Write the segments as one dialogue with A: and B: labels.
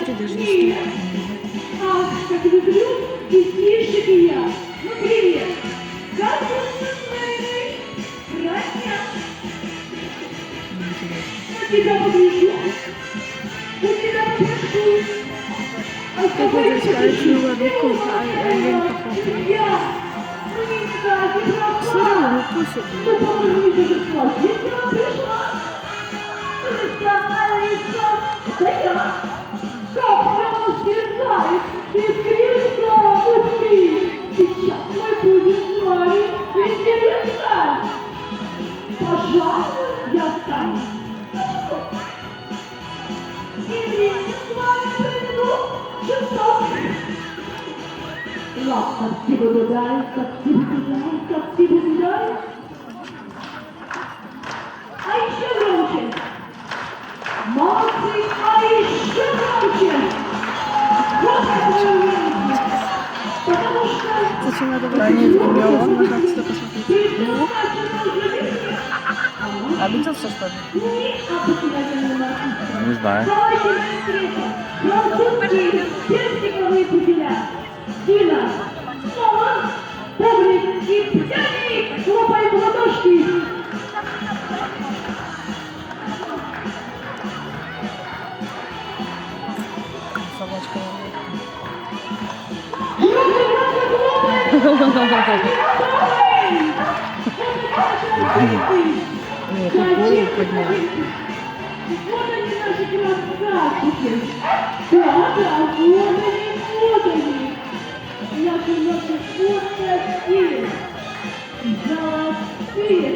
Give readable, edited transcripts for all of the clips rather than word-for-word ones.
A: смотри, даже не стоит.
B: Ах, как люблю песнишек и я. Ну, привет. Как вы родня? На тебя погляжу, у тебя попрошу. А с
A: Ты
B: тобой
A: будешь сказать его руку, а я не
B: попрошу. Я, ну никак не пропала.
A: смотри, руку себе.
B: Ну, по-моему, не пришла. Если она пришла, это я. Как прямо сверзает, искрится внутри. Сейчас мы будем с вами интересно. Пожалуй, я стану. И время с вами проведу часов. Ладно, как тебе гуляй, как тебе гуляй, как тебе гуляй. А еще громче. Молодцы, а еще громче. Вот какое умение. Потому что...
A: Зачем надо
C: Да нет,
A: выйти?
C: можно отсюда посмотреть.
B: А
C: Обиделся, что ли?
B: не
C: знаю.
B: Давайте быстрее. Французские персиковые пуделя. Дина, снова, публик и пряник. Хлопаем в ладошки.
C: Собачка. Нет, голову поднял.
B: Вот они, наши красавчики. Да, вот они. Наши золотые. Золотые.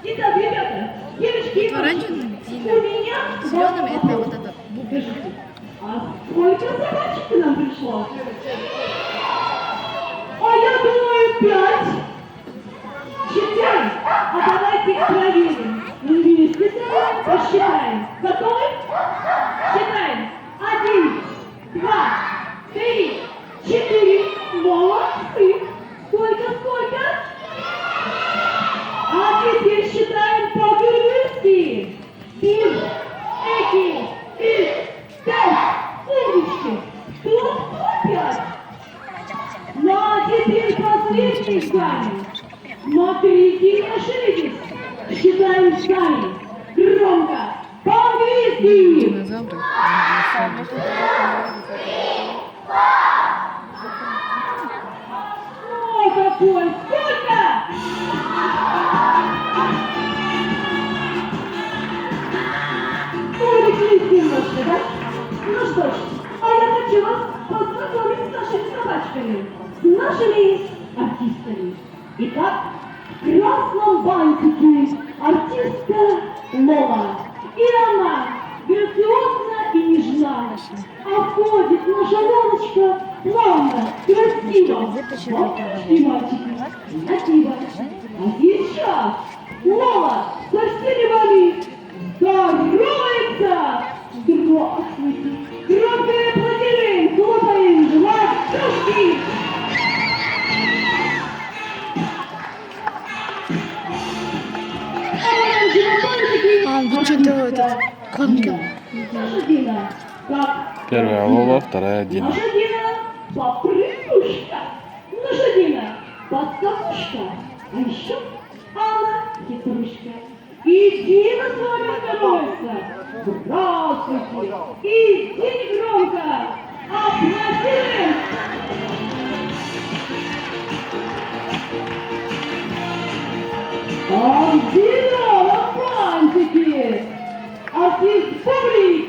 B: Итак, ребята, девочки,
A: Оранжевым,
B: у меня...
A: зеленым это вот этот.
B: Подождите, а сколько собачек к нам пришло? А я думаю, 5. 4. А давайте проверим. Вместе посчитаем. Готовы? Считаем. 1, 2, 3, 4. Молодцы. Сколько? А теперь считаем по-грызки. Пив, эти, и 5. Умнички. Кто 5? Ну а теперь последний камень. Смотрите, не ошибитесь. Считаем сами. Громко. По-английски.
C: Динозавры.
B: О, какой! Сколько? Увлеклись немножко, да? Ну что ж, а я хочу вас познакомить с нашими собачками, с нашими артистами. Итак, в красном бантике артистка Лола. И она грациозна и нежна, а ходит наша Лолочка плавно, красиво. Вот и мальчики, красиво. А сейчас Лола со всеми вами здоровается. Здравствуйте. Громкое аплодисменты, хлопаем в ладошки.
A: А, вот что-то этот. Конкин.
B: Дина, как
C: Первая Лола, вторая Дина.
B: наша Дина попрыгушка, наша Дина подскакушка, а еще Алла хитрушка. И Дина с вами здоровается. Здравствуйте. И Дина громко. Аплодируем. А Дина на бантике. Артист публик.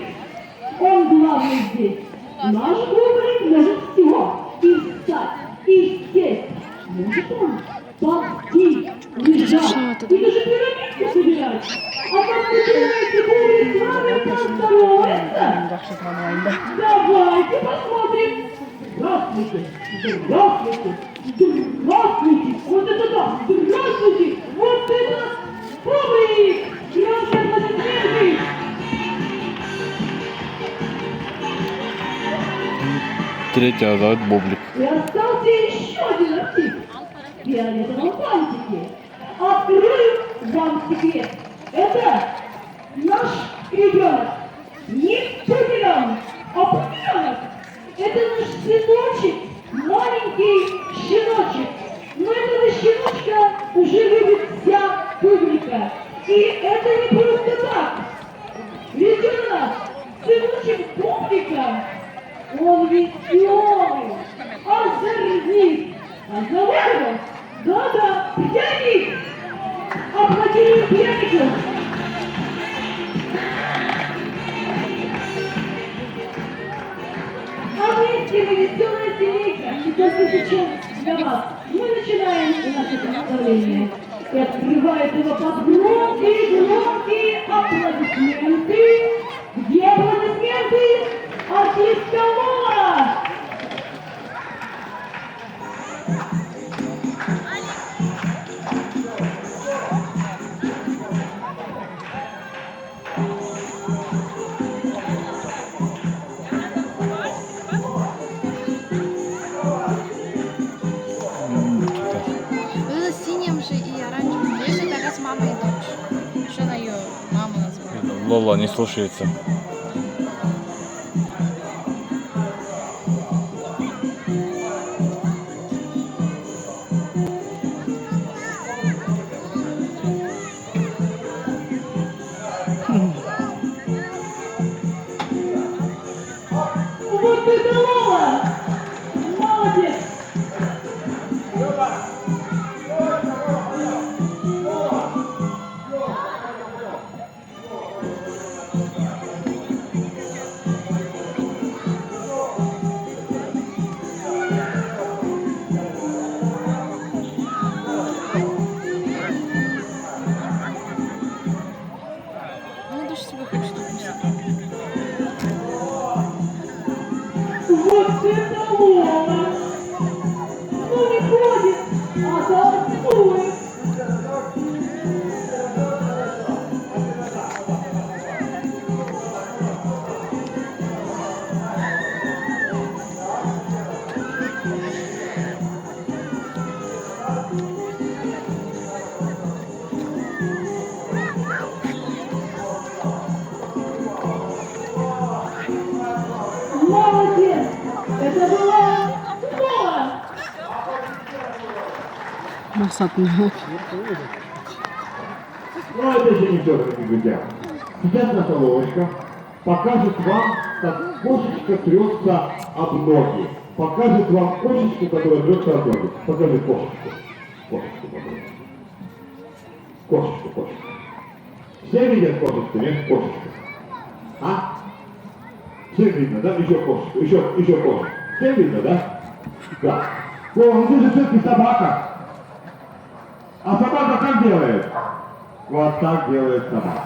B: Он главный здесь. Наш публик может все. И встать, и сесть. Может он ползти, лежать. И даже пирамидку собирать. А как вы думаете, публик с вами поздоровается? Давайте посмотрим. Здравствуйте, здравствуйте, здравствуйте. Вот это да, здравствуйте. Вот это публик. Громкие аплодисменты.
C: Третья зовут Бублик.
B: И остался еще один артист в фиолетовом бантике. Открою вам секрет. Это наш ребенок. Не пуделем, Ника. Он веселый, озорник. А зовут его? Да-да, пьяник. Аплодируем пьянику. А вместе мы веселая семейка. И только сейчас для вас мы начинаем наше представление. И открывает его под громкие аплодисменты. Где аплодисменты? Артистка Лола!
A: Это синим же и оранжевым. Если такая с мамой и дочь. Что она ее маму назвала?
C: Лола не слушается.
B: Вот это Лола! Молодец!
A: Ну, дочь себе хочет укусить.
B: Вот это Лола! Ну не ходит, а танцует! Молодец! Это была Лола!
D: Но это еще не все, дорогие друзья. Сейчас наша Лолочка покажет вам, как кошечка трется об ноги. Покажет вам кошечку, которая трется об ноги. Покажи кошечку. Кошечку покажи. Кошечку. Все видят кошечку, нет? Кошечку. А? Всем видно, да? Еще кошечку, еще кошечку. Всем видно, да? Да. О, ну ты же все-таки собака. А собака как делает? Вот так делает собака.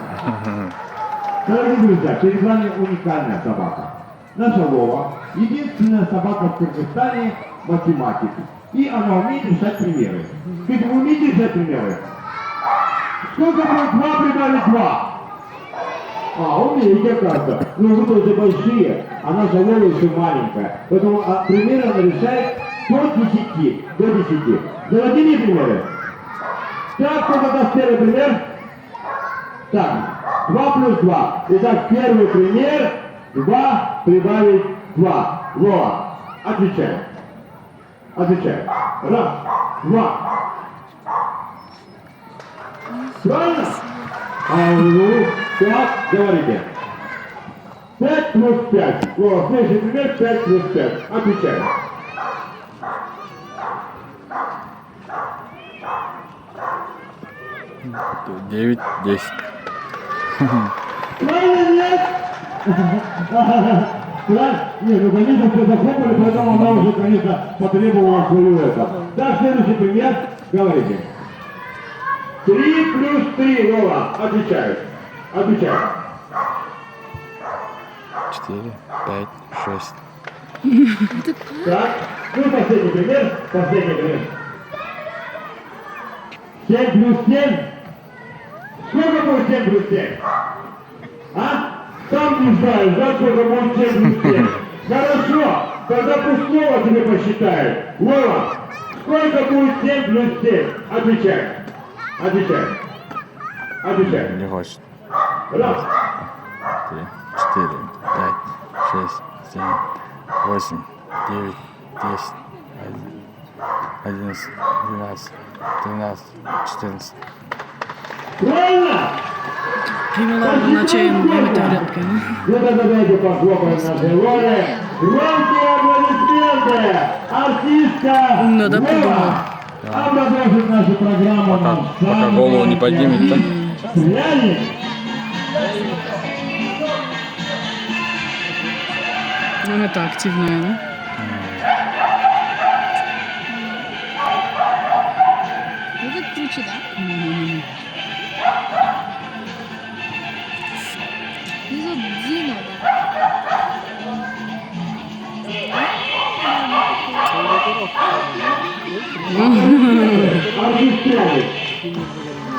D: Дорогие друзья, перед вами уникальная собака. Наша Лола – единственная собака в Кыргызстане математик. И она умеет решать примеры. Скажите, вы умеете решать примеры? Сколько будет 2 прибавить 2? Умеете, оказывается. Но вы тоже большие, а наша Лола еще маленькая. Поэтому примеры она решает до 10. До 10. Заводи мне примеры. Так, кто даст первый пример? Так, 2 плюс 2. Итак, первый пример. 2 прибавить 2. Лола, отвечай. Отвечай. 1, 2. Правильно? Ну, так, говорите. 5 плюс 5. Лола, следующий пример 5 плюс 5. Отвечай.
C: Девять, 10.
D: Правильно, нет? Правильно? Нет, ну, конечно, все захлопали, поэтому она уже, конечно, потребовала свою это. Так, следующий пример. Говорите. 3 плюс 3, Лола. Отвечай. Отвечай.
C: 4, 5, 6.
D: Так, ну последний пример. Последний пример. 7 плюс 7. Сколько будет 7 плюс 7? А? Сам не знаешь, да, сколько будет 7 плюс 7? Хорошо, тогда пусть Лола тебе посчитает. Лола, сколько будет 7 плюс 7? Отвечай. Отвечай. Отвечай.
C: Не хочет.
D: 1,
C: 3, 4, 5, 6, 7, 8, 9, 10, 11, 12, 13, 14.
D: Правильно?
E: Примерно на чаем двумя табуретками.
D: Ну давайте похлопаем на живое. Громкие аплодисменты! Артистка
E: Надо
D: Вова!
E: подумать.
D: А продолжит нашу программу нам
C: Пока голову не поднимет,
D: Пряник.
E: Ну, это активная, да?
A: Вот это круче, да? Ну, тут Дина, да?
D: Артист Пряник.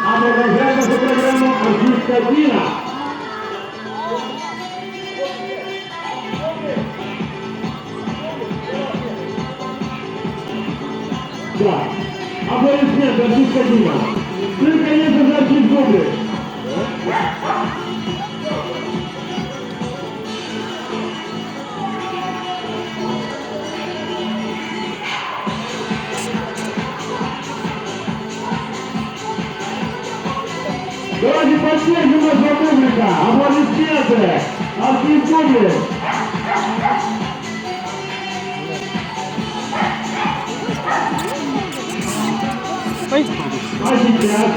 D: А продолжаем нашу программу артистка Дина. Да. Аплодисменты, артистка Дина. Ну и, конечно же, артист Бублик. Давайте поддержим нашу публика. Аплодисменты. Артист Бублик. А сейчас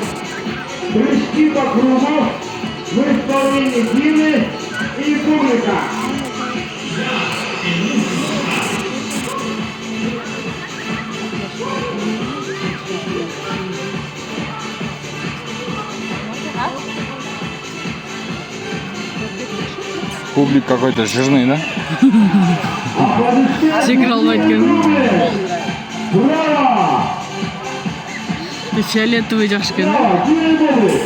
D: прыжки по кругу в исполнении Дины и публика.
C: Публик какой-то жирный, да?
D: Аплодисменты.
E: Сыграл Вадька.
D: Браво!
E: Ты фиолетовый девушка, да?
D: Браво! Дина и публик.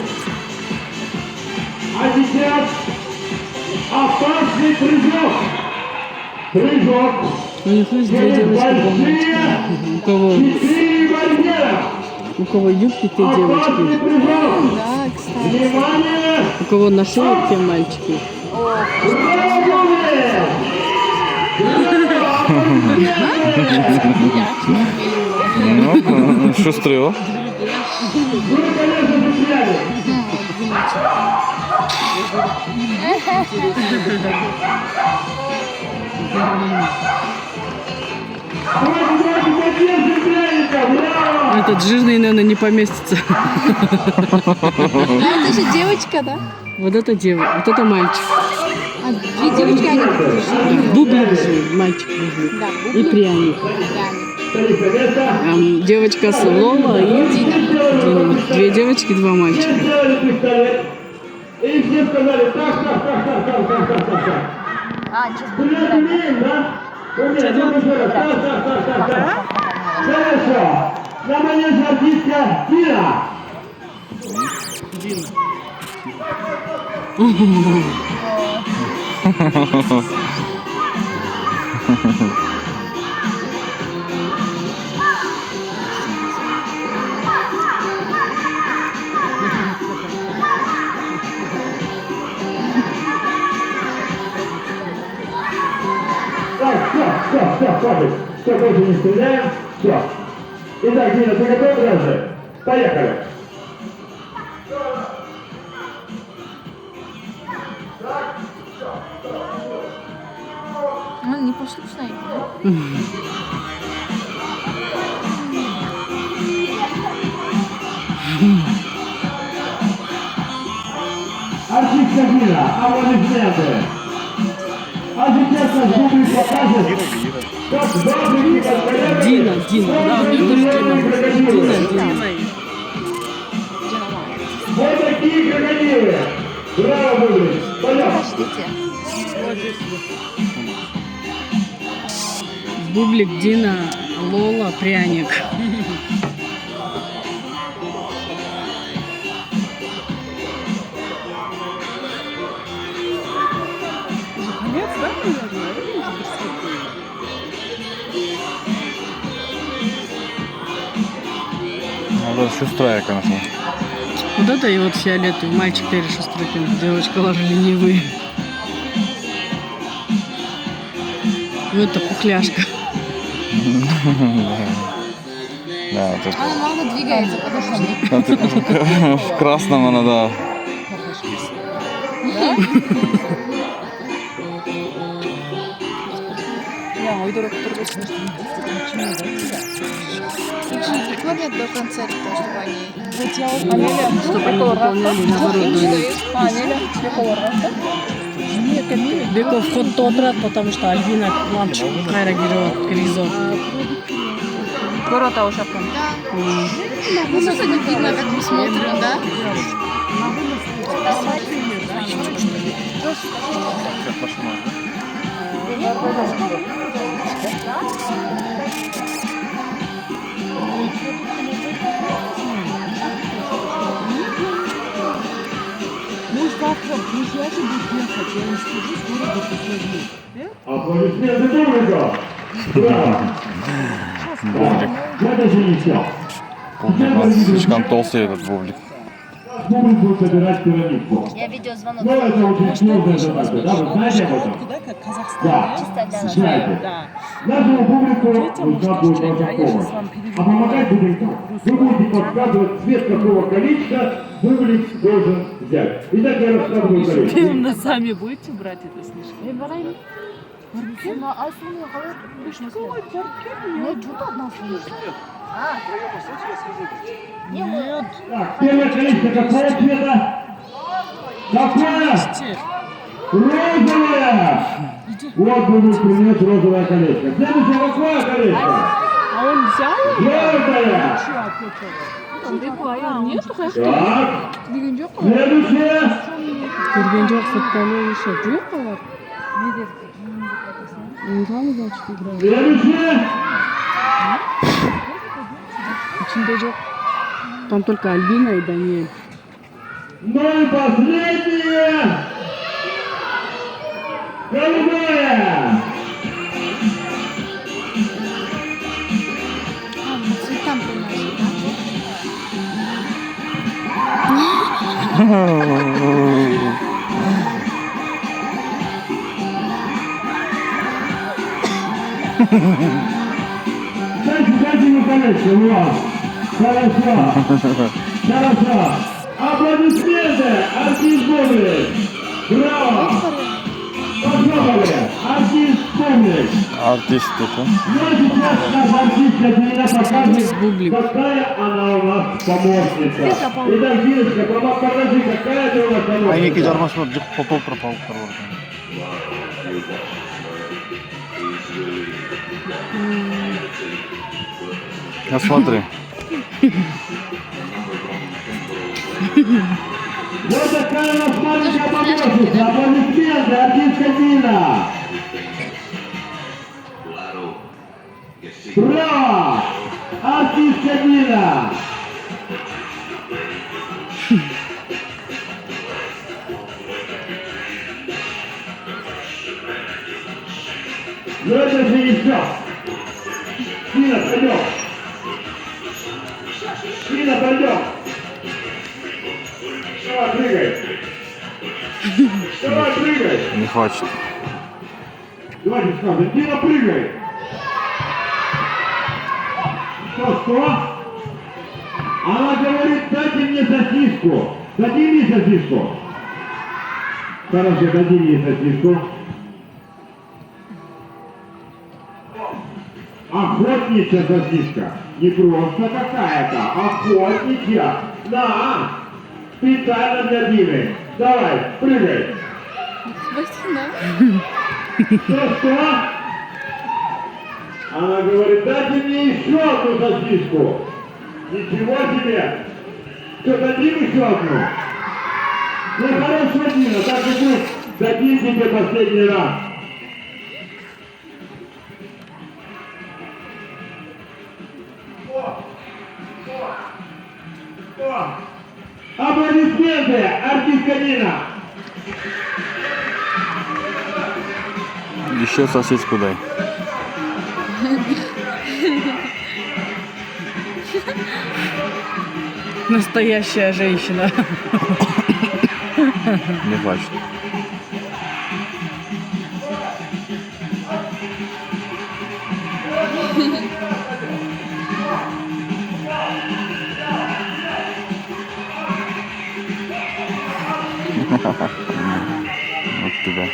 D: А сейчас опасный прыжок. Прыжок.
E: У них есть две
D: Через
E: девочки,
D: большие 4 барьера.
E: у кого юбки, те
D: Опасный
E: девочки.
D: прыжок.
A: Да, кстати.
D: Внимание!
E: У кого на шее, те мальчики.
D: Браво, Бублик!
C: Ну, шустрый.
D: Ну, конечно, застряли. Давайте поддержим пряника. Браво!
E: Этот жирный, наверное, не поместится.
A: А это еще девочка, да?
E: Вот это девочка, вот это мальчик.
A: А две девочки, они как
E: Бублик же, мальчик бублик.
A: Да,
E: И пряник.
D: Столица места.
E: Девочка с Лола и Дина. Две девочки, два мальчика.
D: Все сделали пистолет. И все сказали так. Стрелять умеем, да? Умеем. Ну, еще раз. Так. Хорошо. На манеже артистка Дина. Так, все, хватит. Все, больше не стреляем. Все. Итак, Дина, ты готова даже? Поехали.
A: Он непослушный, да?
D: Артистка Дина, аплодисменты. А сейчас наш Бублик покажет, как бабочки под коллегами
E: Дина, да, у нее тоже Дина.
D: Вот такие крокодилы. Браво, Бублик. Пойдем.
A: Подождите.
E: Бублик, Дина, Лола, пряник.
C: Вот это шустрая, конечно.
E: Вот это и вот фиолетовый. Мальчик Терри Шустрыкин, девочка Лажа ленивый. Вот это пухляшка.
C: Да, вот это.
A: Она много двигается, потому что
C: В красном она, да.
E: 그냥 의도록 들고 있으면
A: Их же не кормят до концерта, чтобы они...
E: чтобы они выполняли наоборот. Беков входта отырады, потому что Альбина лампочка кайра кирип кризо.
F: Ворота уже прям.
A: Да. Ну, просто не видно, как мы смотрим, да?
D: Аплодисменты Бублика. Браво. Это же не все.
C: Бублик у нас слишком толстый этот бублик.
D: Бублик будет собирать пирамидку.
F: Я видеозвонок.
D: Но это очень сложная задача, да? Вы знаете об этом? Да, знаете. Нашему публику нужна будет ваша помощь. А помогать будем так. Вы будете подсказывать цвет какого колечка бублик должен взять. Итак, я рассказываю колечко.
E: Именно сами будете брать это слишком?
D: Так, первое колечко какого цвета? Какое? Розовое! Вот будет принес розовое колечко. Следующее какое колечко?
E: А он взял?
D: Желтое! Так. Следующее.
E: Көрген жоқ, соттаны еще жоқ олар. Инжалы значит играют.
D: Следующее.
E: Içinde жоқ. Там только Альбина и Даниэль.
D: Ну и последнее. Голубое.
A: А, по цветам приносят,
D: Дайте ему колечко, вот. Хорошо. Хорошо. Аплодисменты, артист Бублик. Браво. Похлопали. Артист Бублик.
C: Артист это.
D: Ну а сейчас наша артистка меня покажет,
E: Бублик.
D: какая она у нас помощница. Итак, Диночка, покажи, какая ты у нас помощница.
C: Айнеки жармашма жүк попол пропал. А смотри.
D: Вот такая у нас маленькая помощница. Аплодисменты, артистка Дина. Браво! Артистка Дина. Но это же не все. Дина, пойдем. Дина, пойдем. Давай, прыгай. Давай, прыгай.
C: Не хочет.
D: Давайте скажем, Дина, прыгай. Что? Она говорит, дайте мне сосиску. Дади мне сосиску. Хорошо, дади мне сосиску. Охотничья сосиска. Не просто какая-то, охотничья. Да. Специально для Дины. Давай, прыгай. Что? Она говорит, дайте мне еще одну сосиску. Ничего себе. Что, дадим еще одну? Ну хорошо, Дина, так и будет. Дадим тебе последний раз. Аплодисменты, артистка Дина.
C: Еще сосиску дай.
E: Настоящая женщина.
C: Не хочет. тебя.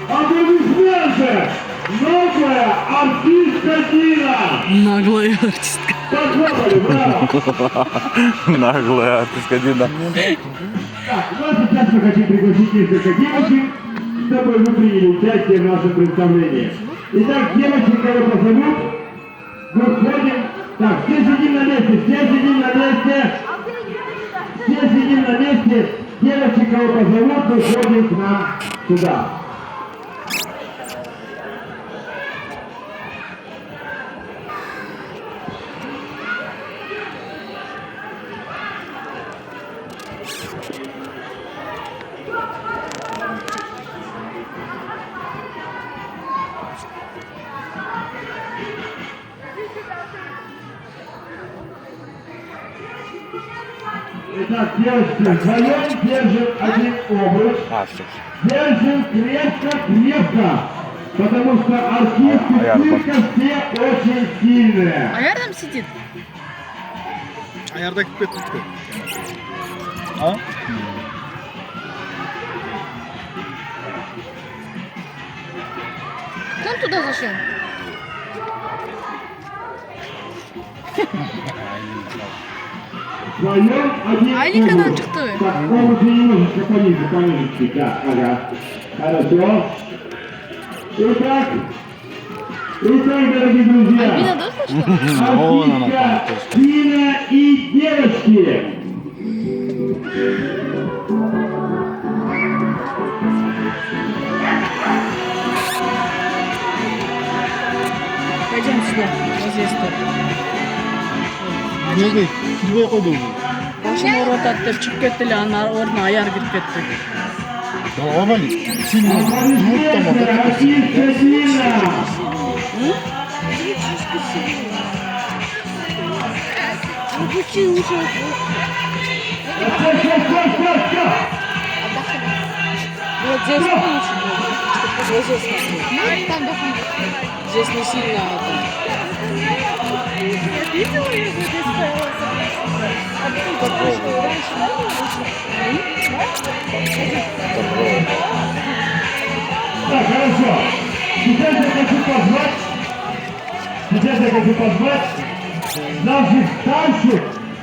D: Аплодисменты! Новая артистка Дина!
E: Наглая артистка.
D: Похлопали, браво!
C: Наглая артистка Дина.
D: Так, ну а сейчас мы хотим пригласить несколько девочек, чтобы вы приняли участие в нашем представлении. Итак, девочек, кого позовут, выходим. Так, все сидим на месте, все сидим на месте. Все сидим на месте. Девочек, кого позовут, выходим к нам сюда. Итак, девочки, вдвоем держим один обруч. Держим крепко-крепко, потому что артисты цирка все очень сильные.
A: А я там сидит.
F: Ayarda kip ketdi.
A: Кто туда зашел?
D: Вдвоем один
A: Алика
D: обруч.
A: çıktı.
D: Так, обруч немножечко пониже чуть. Да, ага. Хорошо. Итак, дорогие друзья.
A: Альбина дошла, что ли?
C: Вон она там.
D: Артистка Дина и девочки.
E: Пойдем сюда. Вот здесь тут.
F: Kimga qo'ydi u?
E: Boshini o'rotadi deb chiqib ketdilar, ana o'rni ayar kirib ketdi.
F: Davomli. Seni yurt tomonda
D: Артистка Дина. Всё.
E: Вот здесь получше было, чтобы вот здесь смотреть.
A: Ну, там дохнет.
E: Здесь не сильно это.
D: Так, хорошо. Сейчас я хочу позвать наших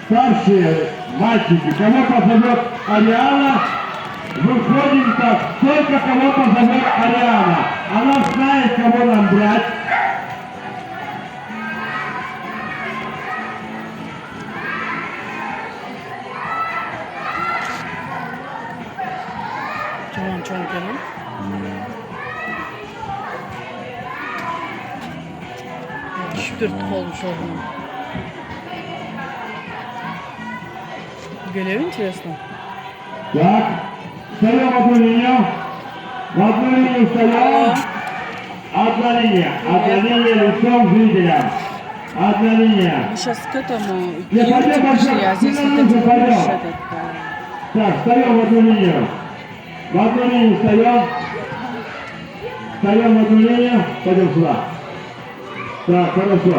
D: старшие мальчики. Кого позовет Ариана, выходим так. Только кого позовет Ариана. Она знает, кого нам брать.
E: Çoğun kenan. Düşürt olmuş oğlum. Geliyor интересно.
D: Так, встаем в одну линию. В одну линию встаем. Одна линия лицом к зрителям. Одна линия.
E: Мы сейчас к этому
D: Я
E: юрте
D: пойдем,
E: пошли, а здесь вот эти
D: пойдем.
E: больше этот.
D: Так, встаем в одну линию. В одну линию встаем. Встаем в одну линию. Пойдем сюда. Так, хорошо.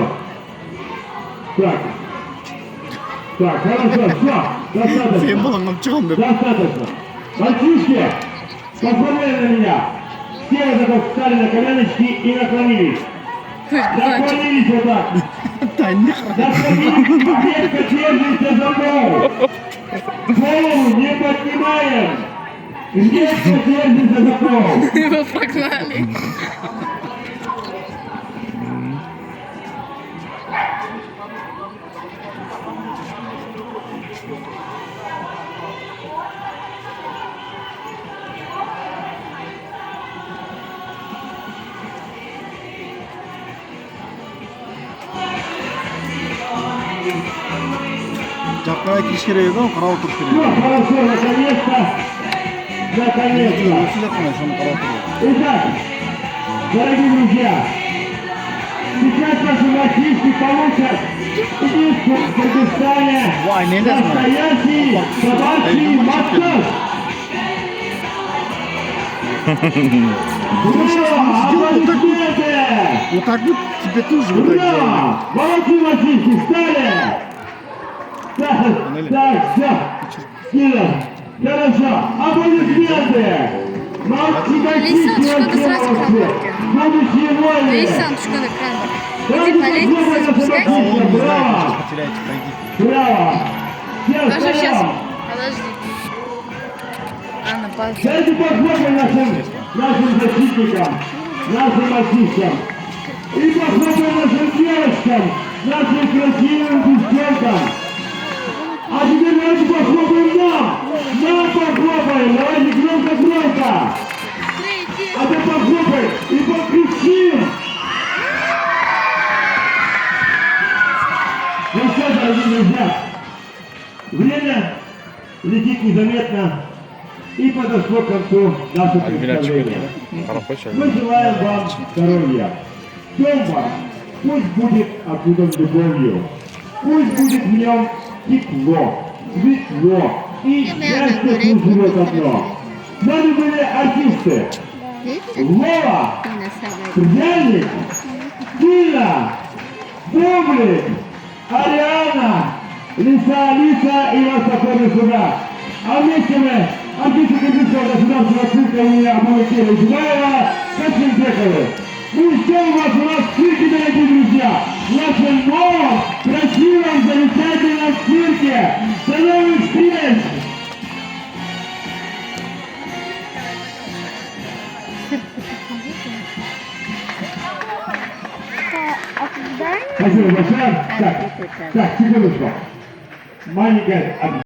D: Так, хорошо, все. Достаточно.
F: Sen balangam chiqam deb.
D: Достаточно. Мальчишки, посмотрели на меня. Все вот так встали на коленочки и наклонились. Наклонились вот так. Наклонились, крепко держите за голову. Голову не поднимаем. Крепко держите за голову.
A: Его прогнали.
F: Chapqaga kirish kerak edi, qarab o'tirish kerak
D: Все,
F: edi.
D: хорошо, наконец-то. Наконец-то.
F: Sizlar qilmay, shuni qarab o'tirib.
D: Итак, дорогие друзья, Сейчас наши артисты получат в Кыргызстане
F: Vay ne lazım?
D: настоящий собачий массаж. Ура! Аплодисменты!
F: Вот так вот тебе тоже вот так делали.
D: Ура! Молодцы, мальчишки, встали! Так, все. Кирилл, хорошо. Аплодисменты!
A: Лейсан, что-то сразу крамбарки.
D: Будущие воины!
A: Лейсан, что на крамбарки.
D: Давайте
A: Иди по лестнице
D: похлопаем
A: спускайся.
D: нашим
F: Он не знает,
D: Браво!
F: сейчас потеряете, пойди.
D: Браво! Все,
A: Даже сейчас.
D: встаем!
A: Подожди. Анна, пожалуйста.
D: Дайте похлопаем нашим защитникам, нашим артистам. И похлопаем нашим девочкам, нашим красивым девчонкам. А теперь давайте похлопаем нам. Нам похлопаем. Давайте громко-громко. А ты похлопай и покричим. Ну что, дорогие друзья, время летит незаметно. И подошло к концу наше представление. Мы желаем вам здоровья. Дом ваш пусть будет окутан любовью. Пусть будет в нем тепло, светло и счастье пусть живет одно. С нами были артисты Вова, Пряник, Тина, Бублик, Ариана, Лиса и вас покорный суда. А вместе мы артисты Кыргызского государственного цирка имени Абу-Бакира Исмаила Касымбековы. Мы ждем вас у нас в цирке, дорогие друзья, в нашем новом, красивом, замечательном цирке. До новых встреч! Спасибо большое. Так, секундочку. Маленькая